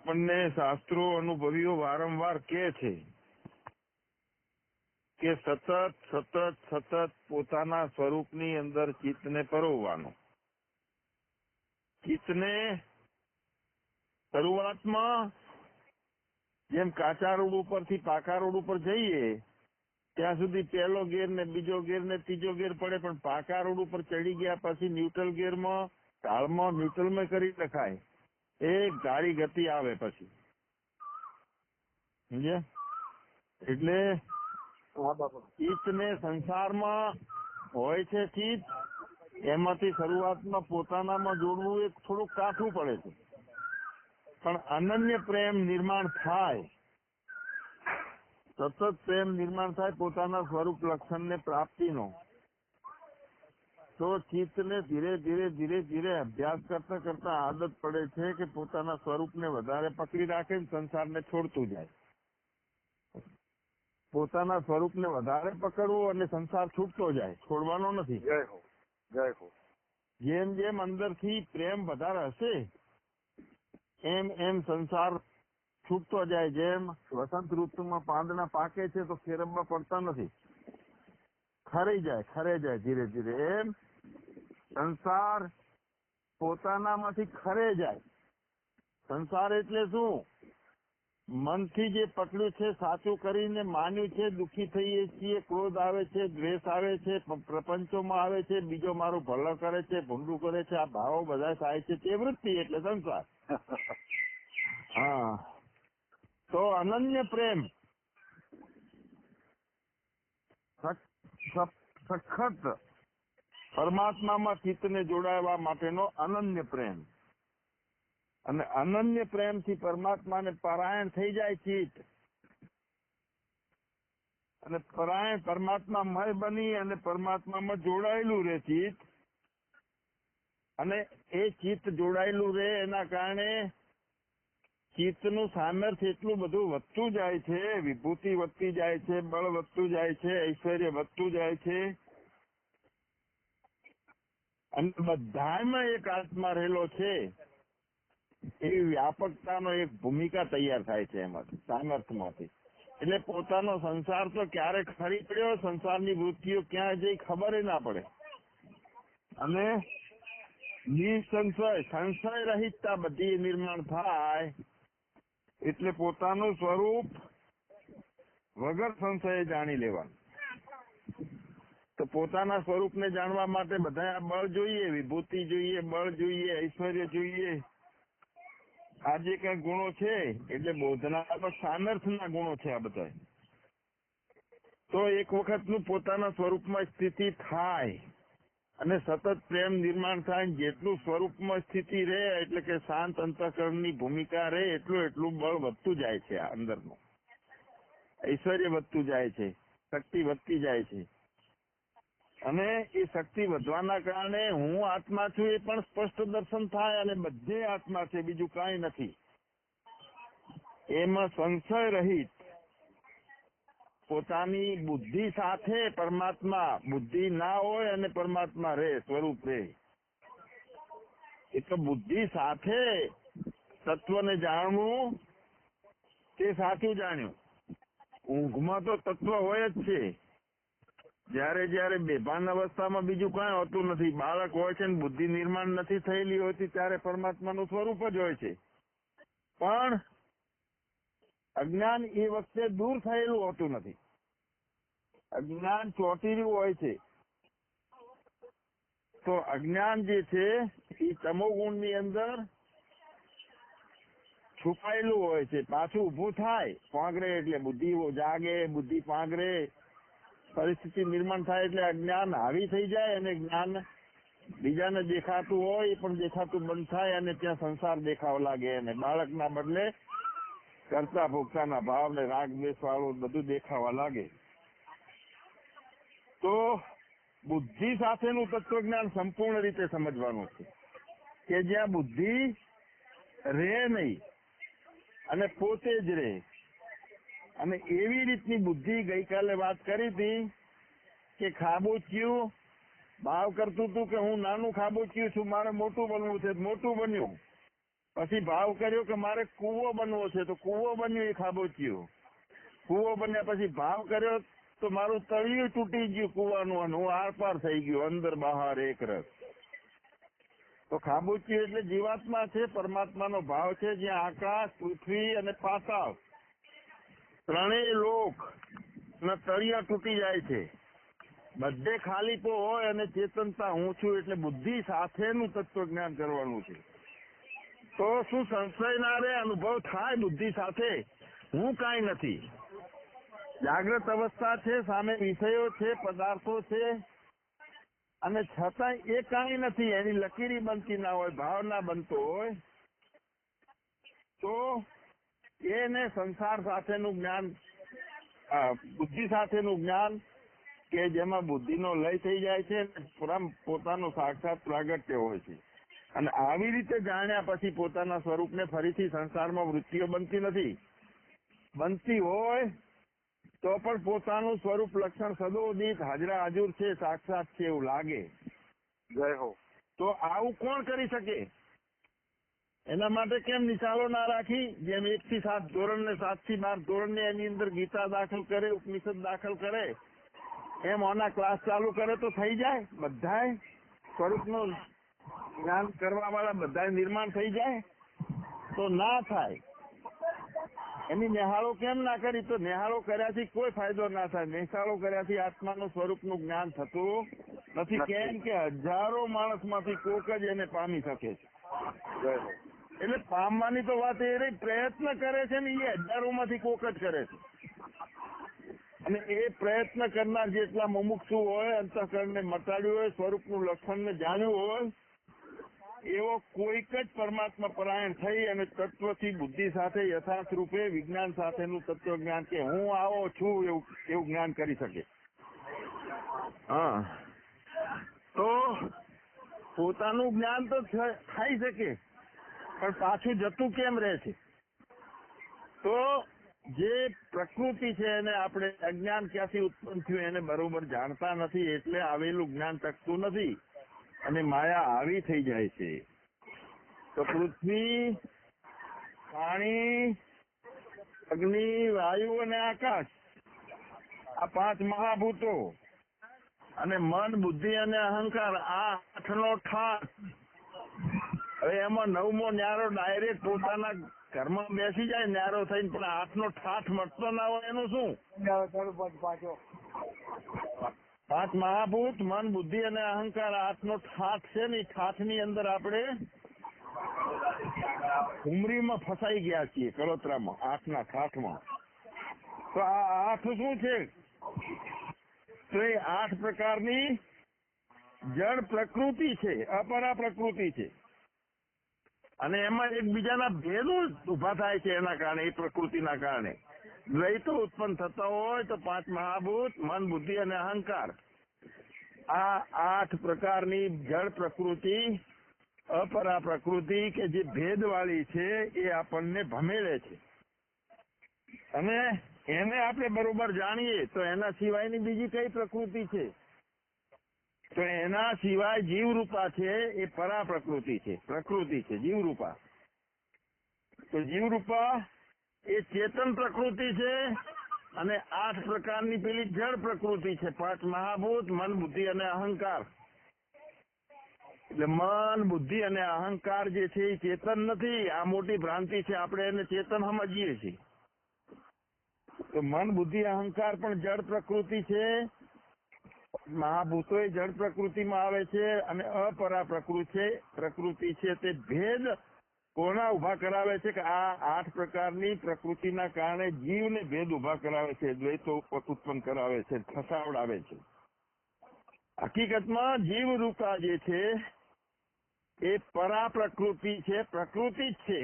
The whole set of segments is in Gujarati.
આપણને શાસ્ત્રો અનુભવીઓ વારંવાર કહે છે કે સતત પોતાના સ્વરૂપની અંદર ચિત્તને પરોવવાનું. ચિત્તને શરૂઆતમાં જેમ કાચા રોડ ઉપરથી પાકા રોડ ઉપર જઈએ ત્યાં સુધી પહેલો ગેર ને બીજો ગેર ને ત્રીજો ગેર પડે, પણ પાકા રોડ ઉપર ચડી ગયા પછી ન્યુટ્રલ ગેરમાં ઢાળમાં ન્યુટ્રલમાં કરી નખાય, એ ગાડી ગતિ આવે પછી. સમજ્યા? એટલે ચિત્ત ને સંસારમાં હોય છે ચિત્ત, એમાંથી શરૂઆતમાં પોતાનામાં જોડવું એ થોડુંક કાઠું પડે છે, પણ અનન્ય પ્રેમ નિર્માણ થાય, સતત પ્રેમ નિર્માણ થાય પોતાના સ્વરૂપ લક્ષણને પ્રાપ્તિનો, તો ચિત્તને ધીરે ધીરે અભ્યાસ કરતા કરતા આદત પડે છે કે પોતાના સ્વરૂપને વધારે પકડી રાખે, સંસારને છોડતું જાય. પોતાના સ્વરૂપને વધારે પકડવું અને સંસાર છૂટતો જાય, છોડવાનો નથી. જય હો. જેમ જેમ અંદરથી પ્રેમ વધારે હશે એમ એમ સંસાર છૂટતો જાય. જેમ વસંત ઋતુમાં પાંદડા પાકે છે તો ફેરવવા પડતા નથી, ખરે જાય ધીરે ધીરે, એમ સંસાર પોતાનામાંથી ખરે જાય. સંસાર એટલે શું? મનથી જે પકડ્યું છે, સાચું કરીને માન્યું છે, દુઃખી થઈએ છીએ, ક્રોધ આવે છે, દ્વેષ આવે છે, પ્રપંચોમાં આવે છે, બીજો મારું ભલો કરે છે, ભૂંડું કરે છે, આ ભાવો બધા થાય છે, તે વૃત્તિ એટલે સંસાર. હા, તો અનન્ય પ્રેમ સખત પરમાત્મામાં ચિત્તને જોડાવા માટેનો અનન્ય પ્રેમ, અને અનન્ય પ્રેમથી પરમાત્માને પરાયણ થઈ જાય ચિત્ત, અને પરાયણ પરમાત્મામય બની અને પરમાત્મામાં જોડાયેલું રહે ચિત્ત, અને એ ચિત્ત જોડાયેલું રહે એના કારણે ચિત્તનું સામર્થ્ય એટલું બધું વધતું જાય છે, વિભૂતિ વધતી જાય છે, બળ વધતું જાય છે, ઐશ્વર્ય વધતું જાય છે, અને બધામાં એક આત્મા રહેલો છે એવી વ્યાપકતાનો એક ભૂમિકા તૈયાર થાય છે એમાંથી, સામર્થ્યમાંથી. એટલે પોતાનો સંસાર તો ક્યારે ખરી પડ્યો, સંસારની વૃત્તિઓ ક્યાં જઈ ખબર ના પડે, અને સંશય રહિતતા બધી નિર્માણ થાય. એટલે પોતાનું સ્વરૂપ વગર સંશયે જાણી લેવાનું. તો પોતાના સ્વરૂપને જાણવા માટે બધા બળ જોઈએ, વિભૂતિ જોઈએ, બળ જોઈએ, ઐશ્વર્ય જોઈએ, આ જે કઈ ગુણો છે એટલે બોધના સામર્થ્યના ગુણો છે આ બધા. તો એક વખતનું પોતાના સ્વરૂપમાં સ્થિતિ થાય અને સતત પ્રેમ નિર્માણ થાય, જેટલું સ્વરૂપમાં સ્થિતિ રહે એટલે કે શાંત અંતઃકરણની ભૂમિકા રહે એટલું બળ વધતું જાય છે, આ અંદરનું ઐશ્વર્ય વધતું જાય છે, શક્તિ વધતી જાય છે, અને એ શક્તિ વધવાના કારણે હું આત્મા છું એ પણ સ્પષ્ટ દર્શન થાય, અને બધે આત્મા છે, બીજું કાંઈ નથી. એમાં સંશય રહિત પોતાની બુદ્ધિ સાથે પરમાત્મા, બુદ્ધિ ના હોય અને પરમાત્મા રહે, સ્વરૂપ રહે. એટલે બુદ્ધિ સાથે તત્વને જાણવું તે સાચું જાણ્યું. ઊંઘમાં તો તત્વ હોય જ છે, જયારે બેભાન અવસ્થામાં બીજું કાંઈ હોતું નથી. બાળક હોય છે ને બુદ્ધિ નિર્માણ નથી થયેલી હોતી ત્યારે પરમાત્માનું સ્વરૂપ જ હોય છે, પણ અજ્ઞાન એ વખતે દૂર થયેલું હોતું નથી. અજ્ઞાન ચોંટી હોય છે. તો અજ્ઞાન જે છે એ તમોગુણની અંદર છુપાયેલું હોય છે, પાછું ઊભું થાય, પાંગરે એટલે બુદ્ધિ જાગે, બુદ્ધિ પાંગરે, પરિસ્થિતિ નિર્માણ થાય એટલે અજ્ઞાન હાવી થઈ જાય, અને જ્ઞાન બીજાને દેખાતું હોય એ પણ દેખાતું બંધ થાય, અને ત્યાં સંસાર દેખાવા લાગે, અને બાળકના બદલે કરતા ભોગતાના ભાવ ને રાગ દ્વેષ વાળું બધું દેખાવા લાગે. તો બુદ્ધિ સાથેનું તત્વજ્ઞાન સંપૂર્ણ રીતે સમજવાનું છે, કે જ્યાં બુદ્ધિ રહે નહીં અને પોતે જ રહે. અને એવી રીતની બુદ્ધિ ગઈકાલે વાત કરી હતી કે ખાબોચિયું ભાવ કરતું હતું કે હું નાનું ખાબોચિયું છું, મારે મોટું બનવું છે, મોટું બન્યું. પછી ભાવ કર્યો કે મારે કૂવો બનવો છે, તો કૂવો બન્યો એ ખાબોચિયું. કૂવો બન્યા પછી ભાવ કર્યો તો મારું તળિયું તૂટી ગયું કૂવાનું, અને હું આરપાર થઈ ગયું, અંદર બહાર એક રસ. તો ખાબોચિયું એટલે જીવાત્મા છે, પરમાત્માનો ભાવ છે, જ્યાં આકાશ, પૃથ્વી અને પાતાળ ત્રણેય લોક ના તળિયા તૂટી જાય છે. બધે ખાલીપો હોય અને ચેતનતા હું છું, એટલે બુદ્ધિ સાથેનું તત્વજ્ઞાન કરવાનું છે. તો શું સંશય ના રે, અનુભવ થાય બુદ્ધિ સાથે હું કાંઈ નથી. જાગ્રત અવસ્થા છે, સામે વિષયો છે, પદાર્થો છે, અને છતાં એ કાંઈ નથી. એની લકીરી બનતી ના હોય, ભાવના બનતો હોય, તો એને સંસાર સાથેનું જ્ઞાન, બુદ્ધિ સાથેનું જ્ઞાન, કે જેમાં બુદ્ધિનો લય થઈ જાય છે, પોતાનો સાક્ષાત પ્રાગટ્ય હોય છે. અને આવી રીતે જાણ્યા પછી પોતાના સ્વરૂપને ફરીથી સંસારમાં વૃત્તિઓ બનતી નથી. બનતી હોય તો પણ પોતાનું સ્વરૂપ લક્ષણ સદોદિત હાજરા હાજર છે, સાક્ષાત છે એવું લાગે. જય હો. તો આવું કોણ કરી શકે? એના માટે કેમ નિશાળો ના રાખી? જેમ 1 થી 7 ધોરણ ને 7 થી 12 ધોરણ ને એની અંદર ગીતા દાખલ કરે, ઉપનિષદ દાખલ કરે, એમ આના ક્લાસ ચાલુ કરે તો થઈ જાય. બધાય સ્વરૂપનું જ્ઞાન કરવા વાળા બધા નિર્માણ થઈ જાય? તો ના થાય. એની નિહાળો કેમ ના કરી? તો નિહાળો કર્યાથી કોઈ ફાયદો ના થાય. નિશાળો કર્યાથી આત્માનું સ્વરૂપનું જ્ઞાન થતું નથી. કેમ કે હજારો માણસમાંથી કોક જ એને પામી શકે છે. એટલે પામવાની તો વાત એ રહી, પ્રયત્ન કરે છે ને, એ હજારોમાંથી કોક જ કરે છે. અને એ પ્રયત્ન કરનાર જેટલા મુમુક્ષુ હોય, અંતઃકરણને મટાડ્યું હોય, સ્વરૂપનું લક્ષણને જાણ્યું હોય, એવો કોઈક જ પરમાત્મા પરાયણ થઈ અને તત્વથી બુદ્ધિ સાથે યથાર્થ રૂપે વિજ્ઞાન સાથેનું તત્વ જ્ઞાન, કે હું આવો છું એવું જ્ઞાન કરી શકે. હા, તો પોતાનું જ્ઞાન તો થઈ શકે, પણ પાછું જતું કેમ રહે છે? તો જે પ્રકૃતિ છે એને આપણે અજ્ઞાન ક્યાંથી ઉત્પન્ન થયું એને બરોબર જાણતા નથી, એટલે આવેલું જ્ઞાન ટકતું નથી અને માયા હાવી થઈ જાય છે. તો પૃથ્વી, પાણી, અગ્નિ, વાયુ અને આકાશ, આ 5 મહાભૂતો, અને મન, બુદ્ધિ અને અહંકાર, આ 8નો ઠાઠ. હવે એમાં 9મો ન્યારો ડાયરેક્ટ પોતાના ઘરમાં બેસી જાય ન્યારો થઈને, પણ 8નો ઠાઠ મળતો ના હોય એનું શું? 5 મહાભૂત, મન, બુદ્ધિ અને અહંકાર, 8નો ઠાઠ છે ને, ઠાઠની અંદર આપણે હુમરીમાં ફસાઈ ગયા છીએ, કળોતરામાં, 8ના ઠાઠમાં. તો આ 8 શું છે? તો એ 8 પ્રકારની જળ પ્રકૃતિ છે, અપરા પ્રકૃતિ છે. અને એમાં એકબીજાના ભેદો ઉભા થાય છે. એના કારણે, એ પ્રકૃતિના કારણે દ્વૈતો ઉત્પન્ન થતા હોય. તો 5 મહાભૂત, મન, બુદ્ધિ અને અહંકાર, આ 8 પ્રકારની જળ પ્રકૃતિ, અપરા પ્રકૃતિ, કે જે ભેદવાળી છે, એ આપણને ભમેળે છે. અને એને આપણે બરોબર જાણીએ તો એના સિવાયની બીજી કઈ પ્રકૃતિ છે? તો એના સિવાય જીવરૂપા છે, એ પરા પ્રકૃતિ છે, જીવરૂપા. તો જીવરૂપા એ ચેતન પ્રકૃતિ છે, અને 8 પ્રકારની પેલી જળ પ્રકૃતિ છે, 5 મહાભૂત, મન, બુદ્ધિ અને અહંકાર. એટલે મન, બુદ્ધિ અને અહંકાર જે છે એ ચેતન નથી. આ મોટી ભ્રાંતિ છે, આપણે એને ચેતન સમજીએ છીએ. તો મન, બુદ્ધિ, અહંકાર પણ જળ પ્રકૃતિ છે. મહાભૂતો એ જળ પ્રકૃતિમાં આવે છે, અને અપરા પ્રકૃતિ છે, તે ભેદ કોના ઉભા કરાવે છે? કે આ 8 પ્રકારની પ્રકૃતિના કારણે જીવને ભેદ ઉભા કરાવે છે, દ્વૈતો ઉત્પન્ન કરાવે છે, ફસાવડાવે છે. હકીકતમાં જીવરૂપા જે છે એ પરા પ્રકૃતિ છે, પ્રકૃતિ જ છે,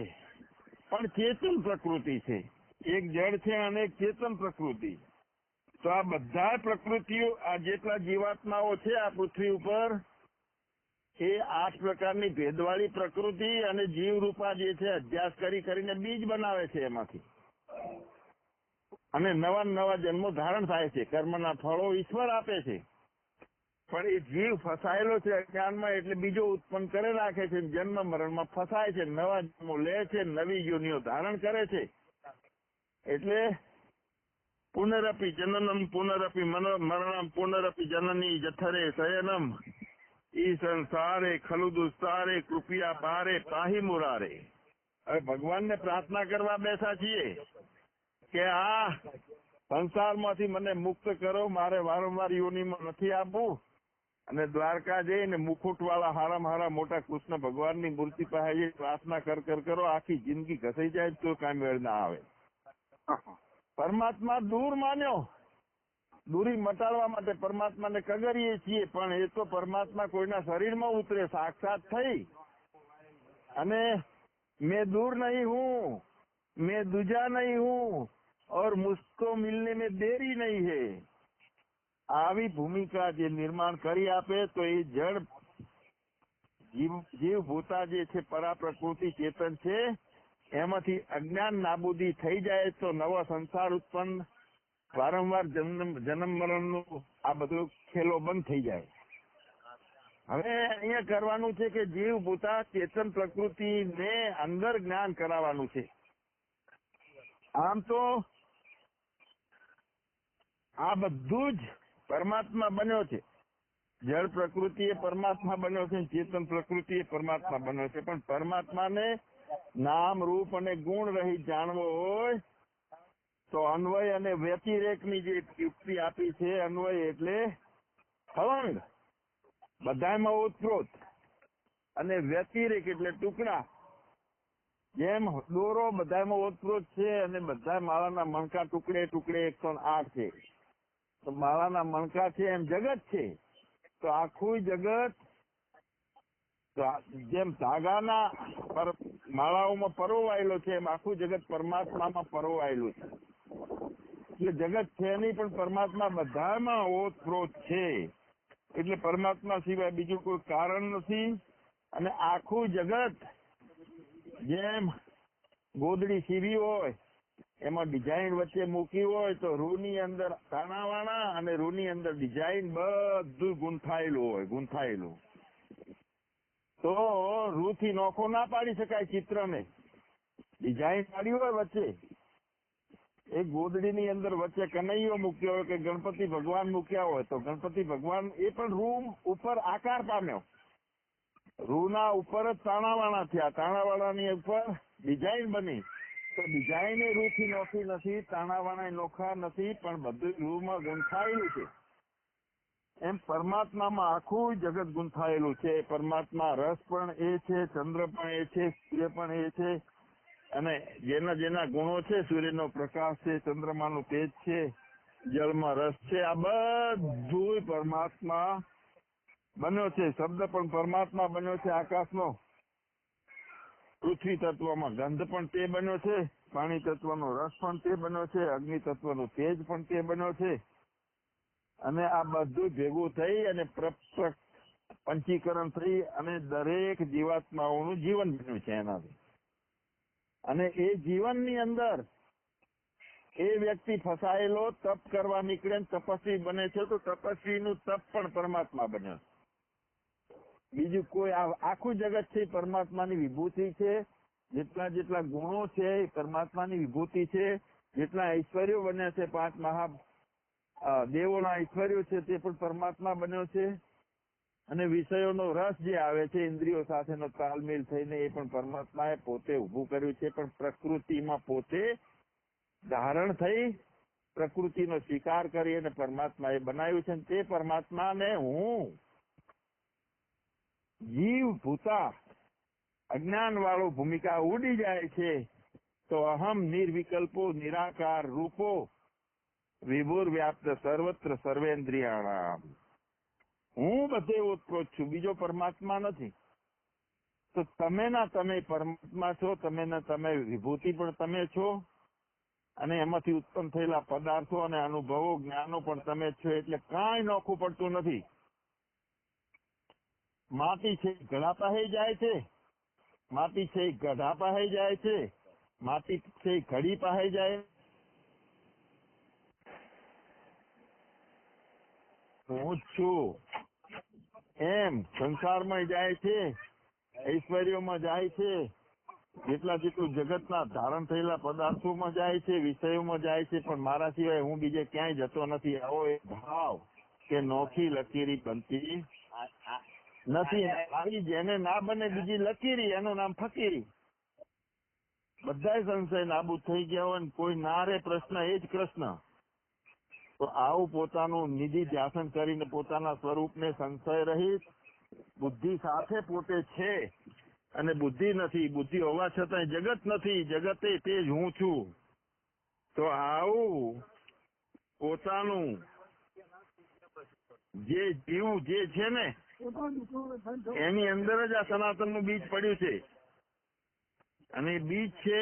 પણ ચેતન પ્રકૃતિ છે. એક જળ છે અને એક ચેતન પ્રકૃતિ. તો આ બધા પ્રકૃતિઓ, આ જેટલા જીવાત્માઓ છે આ પૃથ્વી ઉપર, એ 8 પ્રકારની ભેદવાળી પ્રકૃતિ અને જીવરૂપા જે છે અભ્યાસ કરીને બીજ બનાવે છે એમાંથી, અને નવા નવા જન્મો ધારણ થાય છે. કર્મના ફળો ઈશ્વર આપે છે. પણ એ જીવ ફસાયેલો છે અજ્ઞાનમાં, એટલે બીજો ઉત્પન્ન કરે રાખે છે, જન્મ મરણમાં ફસાય છે, નવા જન્મો લે છે, નવી યોનિઓ ધારણ કરે છે. એટલે પુનરપી જનનમ પુનરપી મરણમ પુનરપી જનની જઠરે શયનમ ઈ સંસારે ખલુ દુસ્તારે કૃપયા પારે પાહી મુરારે. હવે ભગવાનને પ્રાર્થના કરવા બેઠા છીએ કે આ સંસારમાંથી મને મુક્ત કરો, મારે વારંવાર યોનિમાં નથી આપવું. અને દ્વારકા જઈને મુકુટવાળા હારામાં હારા મોટા કૃષ્ણ ભગવાનની મૂર્તિ પાસે પ્રાર્થના કરો, આખી જિંદગી ઘસાઈ જાય તો કાંઈ મેળ ના આવે. પરમાત્મા દૂર માન્યો, દૂરી મટાડવા માટે પરમાત્માને કગરીએ છીએ, પણ એ તો પરમાત્મા કોઈના શરીરમાં ઉતરે સાક્ષાત થઈ. અને મેં દૂર નહીં હું, મેં દૂજા નહીં હું, और मुझको मिलने में देरी नहीं है. આવી ભૂમિકા જે નિર્માણ કરી આપે તો એ જળ જીવ ભૂતા જે છે પરા પ્રકૃતિ ચેતન છે, એમાંથી અજ્ઞાન નાબૂદી થઈ જાય તો નવો સંસાર ઉત્પન્ન, વારંવાર જન્મ મરણનું આ બધું ખેલો બંધ થઈ જાય. હવે અહીંયા કરવાનું છે કે જીવ ભૂતા ચેતન પ્રકૃતિને અંદર જ્ઞાન કરાવવાનું છે. આમ તો આ બધું જ પરમાત્મા બન્યો છે. જળ પ્રકૃતિ એ પરમાત્મા બન્યો છે, ચેતન પ્રકૃતિ એ પરમાત્મા બન્યો છે. પણ પરમાત્માને નામ રૂપ અને ગુણ રહી જાણવો હોય તો અન્વય અને વ્યતિરેકની જે યુક્તિ આપી છે, અન્વય એટલે ફલંગ, બધામાં ઓતપ્રોત, અને વ્યતિરેક એટલે ટુકડા. જેમ દોરો બધામાં ઓતપ્રોત છે અને બધા માળાના મણકા ટુકડે ટુકડે 108 છે, તો માળાના મણકા છે એમ જગત છે. તો આખું જગત જેમ ધાગાના માળાઓમાં પરોવાયેલો છે, એમ આખું જગત પરમાત્મામાં પરોવાયેલું છે. એટલે જગત છે નહીં, પણ પરમાત્મા બધામાં ઓતપ્રોત છે. એટલે પરમાત્મા સિવાય બીજું કોઈ કારણ નથી. અને આખું જગત જેમ ગોદડી સીવી હોય, એમાં ડિઝાઇન વચ્ચે મૂકી હોય, તો રૂની અંદર તાણાવાણા અને રૂની અંદર ડિઝાઇન બધું ગૂંથાયેલું. તો રૂથી નોખો ના પાડી શકાય ચિત્રને. ડિઝાઇન પાડી હોય વચ્ચે, એક ગોદડીની અંદર વચ્ચે કનૈયો મૂક્યો હોય કે ગણપતિ ભગવાન મૂક્યા હોય, તો ગણપતિ ભગવાન એ પણ રૂ ઉપર આકાર પામ્યો. રૂના ઉપર જ તાણાવાણા થયા, તાણાવાળાની ઉપર ડિઝાઇન બની. તો ડિઝાઇન એ રૂથી નોખી નથી, તાણાવાણા નોખા નથી, પણ બધું રૂમાં ગૂંથાયેલું છે. એમ પરમાત્મામાં આખું જગત ગૂંથાયેલું છે. પરમાત્મા રસ પણ એ છે, ચંદ્ર પણ એ છે, સૂર્ય પણ એ છે. અને જેના જેના ગુણો છે, સૂર્યનો પ્રકાશ છે, ચંદ્રમાનું તેજ છે, જળમાં રસ છે, આ બધું પરમાત્મા બન્યો છે. શબ્દ પણ પરમાત્મા બન્યો છે આકાશનો. પૃથ્વી તત્વમાં ગંધ પણ તે બન્યો છે, પાણી તત્વનો રસ પણ તે બન્યો છે, અગ્નિ તત્વનું તેજ પણ તે બન્યો છે. અને આ બધું ભેગું થઈ અને પંચીકરણ થઈ અને દરેક જીવાત્માઓનું જીવન બન્યું છે એનાથી. અને એ જીવનની અંદર એ વ્યક્તિ ફસાયેલો તપ કરવા નીકળે, તપસ્વી બને છે, તો તપસ્વીનું તપ પણ પરમાત્મા બન્યો. બીજું કોઈ આખું જગત છે પરમાત્માની વિભૂતિ છે. જેટલા ગુણો છે એ પરમાત્માની વિભૂતિ છે. જેટલા ઐશ્વર્યો બન્યા છે, 5 મહા દેવોના ઐશ્વર્યો છે, તે પણ પરમાત્મા બન્યો છે. અને વિષયોનો રસ જે આવે છે ઇન્દ્રિયો સાથેનો તાલમેલ થઈને, એ પણ પરમાત્માએ પોતે ઉભું કર્યું છે. પણ પ્રકૃતિમાં પોતે ધારણ થઈ પ્રકૃતિનો સ્વીકાર કરી અને પરમાત્માએ બનાવ્યું છે. તે પરમાત્માને હું જીવ ભૂતા અજ્ઞાન વાળો ભૂમિકા ઉડી જાય છે, તો અહમ નિર્વિકલ્પો નિરાકાર રૂપો વિભુર વ્યાપ્ત સર્વત્ર સર્વેન્દ્રિયાણામ. હું બધે ઓતપ્રોત છું, બીજો પરમાત્મા નથી. તો તમે ના તમે પરમાત્મા છો, તમે ના તમે વિભૂતિ પણ તમે છો. અને એમાંથી ઉત્પન્ન થયેલા પદાર્થો અને અનુભવો જ્ઞાનો પણ તમે છો. એટલે કાંઈ નોખું પડતું નથી. માટી છે ઘડા પાસે જાય છે, માટી છે ગઢા પાસે જાય છે, માટી છે ઘડી પાસે જાય. હું જ છું. એમ સંસારમાં જાય છે, ઐશ્વર્યોમાં જાય છે, જેટલું જગતના ધારણ થયેલા પદાર્થોમાં જાય છે, વિષયોમાં જાય છે, પણ મારા સિવાય હું બીજે ક્યાંય જતો નથી. આવો એક ભાવ કે નોખી લકીરી બનતી નથી. આવી જેને ના બને બીજી લકીરી, એનું નામ ફકીરી. બધાય સંશય નાબૂદ થઈ ગયા હોય ને કોઈ ના રે પ્રશ્ન એ જ કૃષ્ણ. તો આવું પોતાનું નિધિ ધ્યાસન કરીને પોતાના સ્વરૂપને સંશય રહિત બુદ્ધિ સાથે પોતે છે અને બુદ્ધિ નથી, બુદ્ધિ હોવા છતાં જગત નથી, જગતે તે જ હું છું. તો આવું પોતાનું જે જીવ જે છે ને એની અંદર જ આ સનાતનનું બીજ પડ્યું છે. અને બીજ છે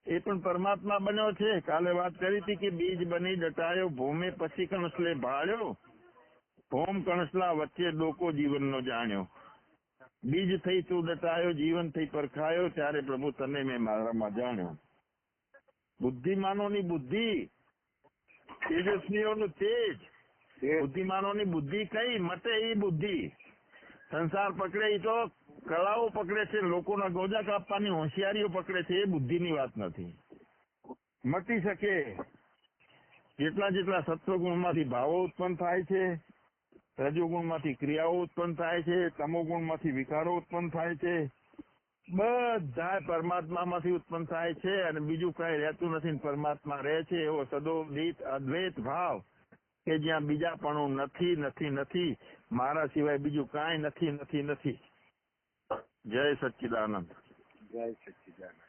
એ પણ પરમાત્મા બન્યો છે. કાલે વાત કરી હતી કે બીજ બની ડટાયો ભૂમે પછી કણસલે ભાળ્યો, ભોમ કણસલા વચ્ચે ડોકો જીવનનો જાણ્યો. બીજ થઈ તું ડટાયો, જીવન થઈ પરખાયો, ત્યારે પ્રભુ તને મેં મારામાં જાણ્યો. બુદ્ધિમાનોની બુદ્ધિ, તેજસ્વીઓનું તેજ. બુદ્ધિમાનોની બુદ્ધિ કઈ મટે એ બુદ્ધિ. સંસાર પકડે એ તો કળાઓ પકડે છે, લોકોના ગોજા કાપવાની હોશિયારીઓ પકડે છે, એ બુદ્ધિની વાત નથી. મટી શકે જેટલા સત્વગુણમાંથી ભાવો ઉત્પન્ન થાય છે, રજોગુણમાંથી ક્રિયાઓ ઉત્પન્ન થાય છે, તમોગુણમાંથી વિકારો ઉત્પન્ન થાય છે, બધા પરમાત્મામાંથી ઉત્પન્ન થાય છે અને બીજું કઈ રહેતું નથી. પરમાત્મા રહે છે એવો સદોદિત અદ્વૈત ભાવ કે જ્યાં બીજાપણું નથી નથી નથી, મારા સિવાય બીજું કાંઈ નથી નથી નથી. જય સચ્ચિદાનંદ. જય સચ્ચિદાનંદ.